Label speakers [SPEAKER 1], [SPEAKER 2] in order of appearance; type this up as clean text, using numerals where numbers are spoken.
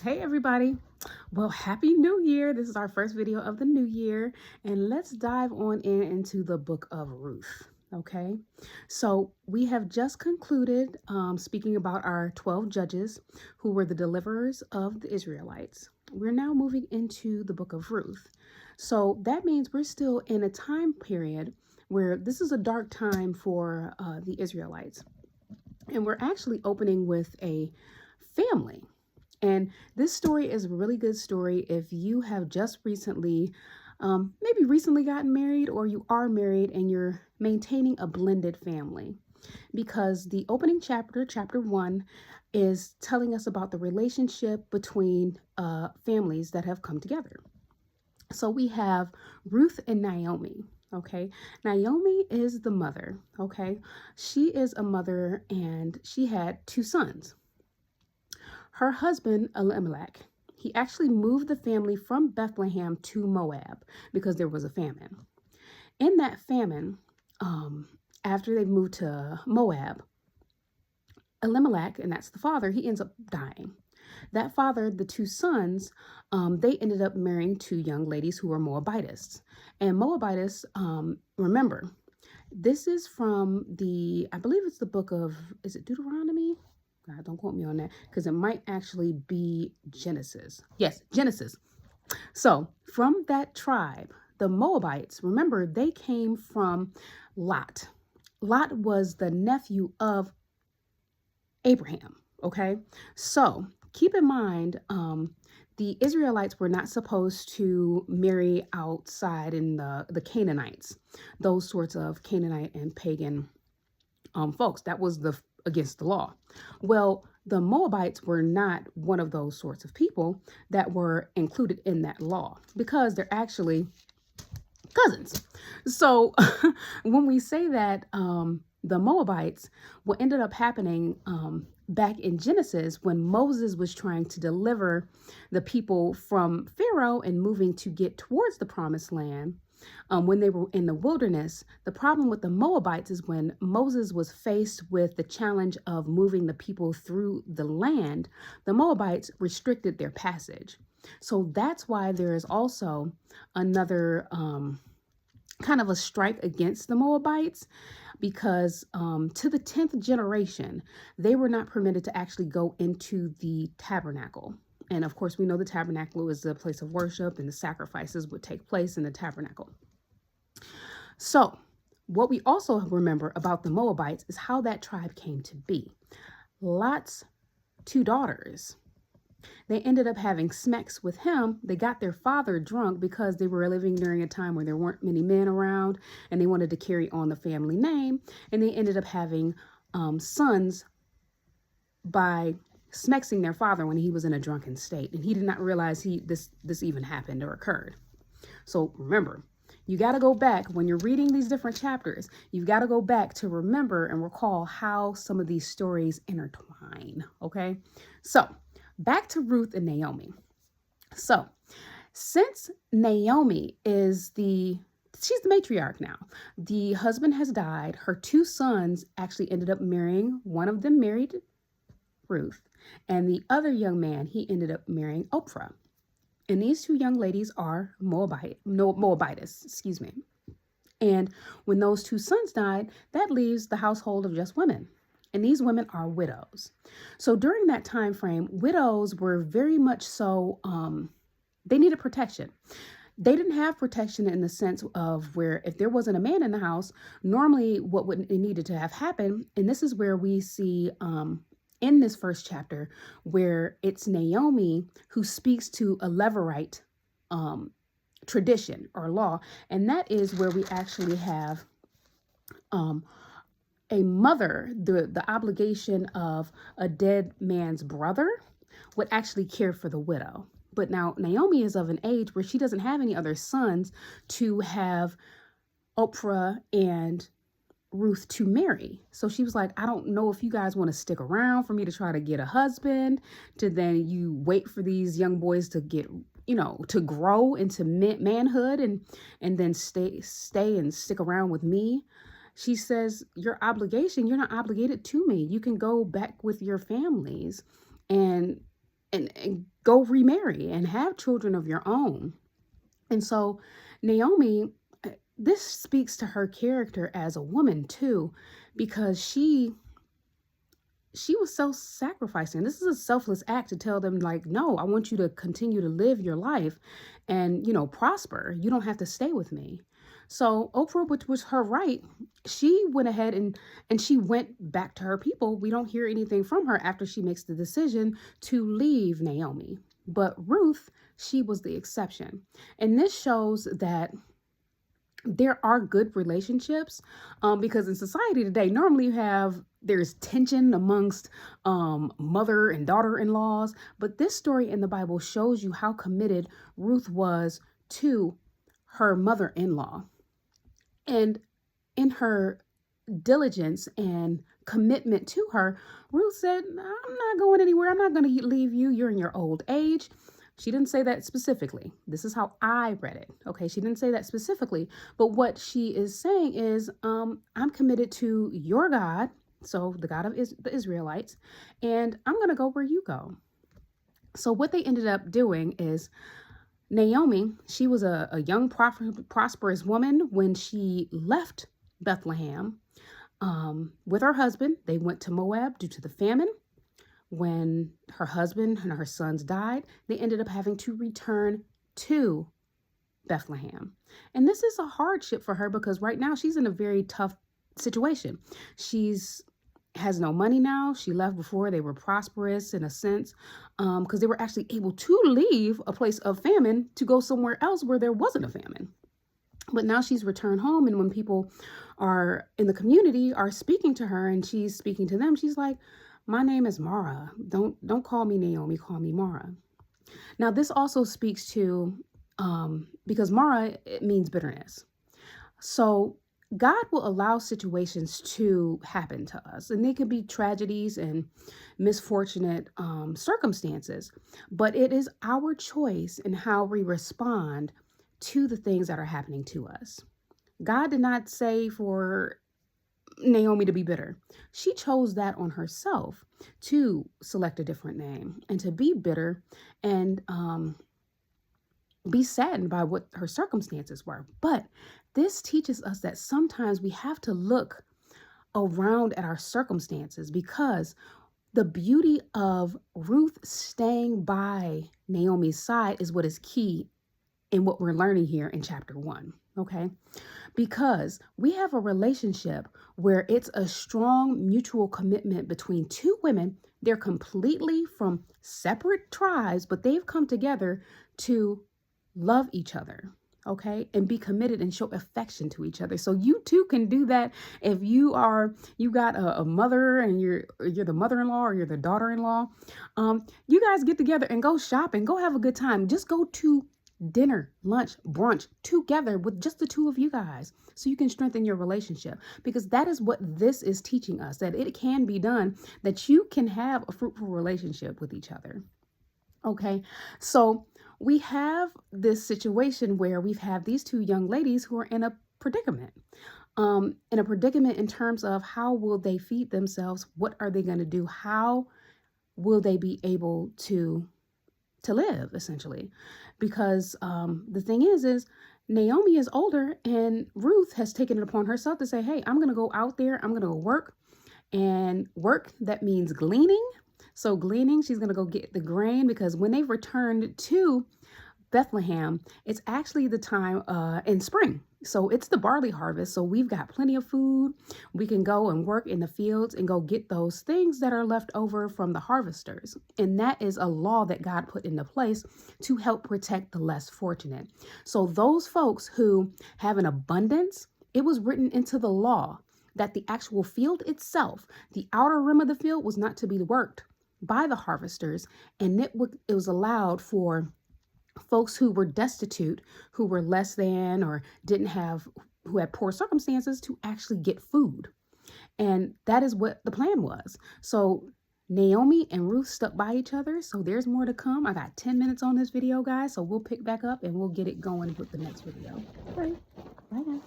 [SPEAKER 1] Hey everybody. Well, happy new year. This is our first video of the new year, and let's dive on into the book of Ruth. Okay, so we have just concluded speaking about our 12 judges who were the deliverers of the Israelites. We're now moving into the book of Ruth. So that means we're still in a time period where this is a dark time for the Israelites. And we're actually opening with a family. And this story is a really good story if you have just recently, maybe recently gotten married, or you are married and you're maintaining a blended family. Because the opening chapter, chapter 1, is telling us about the relationship between families that have come together. So we have Ruth and Naomi. Okay, Naomi is the mother. Okay, she is a mother and she had two sons. Her husband, Elimelech, he actually moved the family from Bethlehem to Moab because there was a famine. In that famine, after they moved to Moab, Elimelech, and that's the father, he ends up dying. That father, the two sons, they ended up marrying two young ladies who were Moabites. And Moabites, remember, this is from I believe it's the book of, is it Deuteronomy? God, don't quote me on that because it might actually be Genesis. Yes, Genesis. So from that tribe, the Moabites, remember, they came from Lot. Lot was the nephew of Abraham. Okay, so keep in mind, the Israelites were not supposed to marry outside in the Canaanites, those sorts of Canaanite and pagan folks. That was against the law. Well, the Moabites were not one of those sorts of people that were included in that law because they're actually cousins. So when we say that the Moabites, what ended up happening back in Genesis when Moses was trying to deliver the people from Pharaoh and moving to get towards the promised land, when they were in the wilderness, the problem with the Moabites is when Moses was faced with the challenge of moving the people through the land, the Moabites restricted their passage. So that's why there is also another kind of a strike against the Moabites because to the 10th generation, they were not permitted to actually go into the tabernacle. And of course, we know the tabernacle is a place of worship and the sacrifices would take place in the tabernacle. So what we also remember about the Moabites is how that tribe came to be. Lot's two daughters, they ended up having smacks with him. They got their father drunk because they were living during a time where there weren't many men around and they wanted to carry on the family name. And they ended up having sons by smexing their father when he was in a drunken state. And he did not realize this even happened or occurred. So remember, you got to go back when you're reading these different chapters. You've got to go back to remember and recall how some of these stories intertwine. Okay, so back to Ruth and Naomi. So since Naomi she's the matriarch now. The husband has died. Her two sons actually ended up marrying. One of them married Ruth, and the other young man, he ended up marrying Oprah. And these two young ladies are Moabites, excuse me. And when those two sons died, that leaves the household of just women. And these women are widows. So during that time frame, widows were very much so, they needed protection. They didn't have protection in the sense of where if there wasn't a man in the house, normally what would it needed to have happened, and this is where we see in this first chapter, where it's Naomi who speaks to a Levirate tradition or law. And that is where we actually have a mother, the obligation of a dead man's brother would actually care for the widow. But now Naomi is of an age where she doesn't have any other sons to have Oprah and Ruth to marry. So she was like, I don't know if you guys want to stick around for me to try to get a husband, to then you wait for these young boys to get, to grow into manhood and then stay and stick around with me. She says, your obligation, you're not obligated to me. You can go back with your families. And and go remarry and have children of your own. And so Naomi, this speaks to her character as a woman too, because she was self-sacrificing. This is a selfless act to tell them, like, no, I want you to continue to live your life and, prosper. You don't have to stay with me. So Oprah, which was her right, she went ahead and she went back to her people. We don't hear anything from her after she makes the decision to leave Naomi. But Ruth, she was the exception. And this shows that there are good relationships, because in society today, normally there's tension amongst mother and daughter-in-laws, but this story in the Bible shows you how committed Ruth was to her mother-in-law. And in her diligence and commitment to her, Ruth said, I'm not going anywhere. I'm not going to leave you. You're in your old age. She didn't say that specifically. This is how I read it. Okay, she didn't say that specifically. But what she is saying is, I'm committed to your God, so the God of the Israelites, and I'm going to go where you go. So what they ended up doing is, Naomi, she was a young, prosperous woman when she left Bethlehem with her husband. They went to Moab due to the famine. When her husband and her sons died, they ended up having to return to Bethlehem. And this is a hardship for her because right now she's in a very tough situation. She's has no money now. She left before they were prosperous in a sense, because they were actually able to leave a place of famine to go somewhere else where there wasn't a famine. But now she's returned home, and when people are in the community are speaking to her and she's speaking to them, she's like, my name is Mara. Don't call me Naomi, call me Mara. Now this also speaks to, because Mara, it means bitterness. So God will allow situations to happen to us, and they can be tragedies and misfortunate circumstances, but it is our choice in how we respond to the things that are happening to us. God did not say for Naomi to be bitter. She chose that on herself to select a different name and to be bitter and be saddened by what her circumstances were. But this teaches us that sometimes we have to look around at our circumstances, because the beauty of Ruth staying by Naomi's side is what is key in what we're learning here in chapter 1. Okay, because we have a relationship where it's a strong mutual commitment between two women. They're completely from separate tribes, but they've come together to love each other, okay, and be committed and show affection to each other. So you too can do that if you got a mother and you're the mother-in-law or you're the daughter-in-law. You guys get together and go shopping, go have a good time. Just go to dinner, lunch, brunch together with just the two of you guys, so you can strengthen your relationship, because that is what this is teaching us, that it can be done, that you can have a fruitful relationship with each other. Okay, so we have this situation where we've had these two young ladies who are in a predicament. In terms of how will they feed themselves? What are they going to do? How will they be able to live, essentially? Because the thing is Naomi is older, and Ruth has taken it upon herself to say, hey, I'm going to go out there. I'm going to go work. And work, that means gleaning. So gleaning, she's going to go get the grain, because when they returned to Bethlehem, it's actually the time in spring. So it's the barley harvest. So we've got plenty of food. We can go and work in the fields and go get those things that are left over from the harvesters. And that is a law that God put into place to help protect the less fortunate. So those folks who have an abundance, it was written into the law that the actual field itself, the outer rim of the field, was not to be worked by the harvesters. And it was allowed for folks who were destitute, who were less than or who had poor circumstances, to actually get food. And that is what the plan was. So Naomi and Ruth stuck by each other. So there's more to come. I got 10 minutes on this video, guys. So we'll pick back up and we'll get it going with the next video. All right. Bye, guys.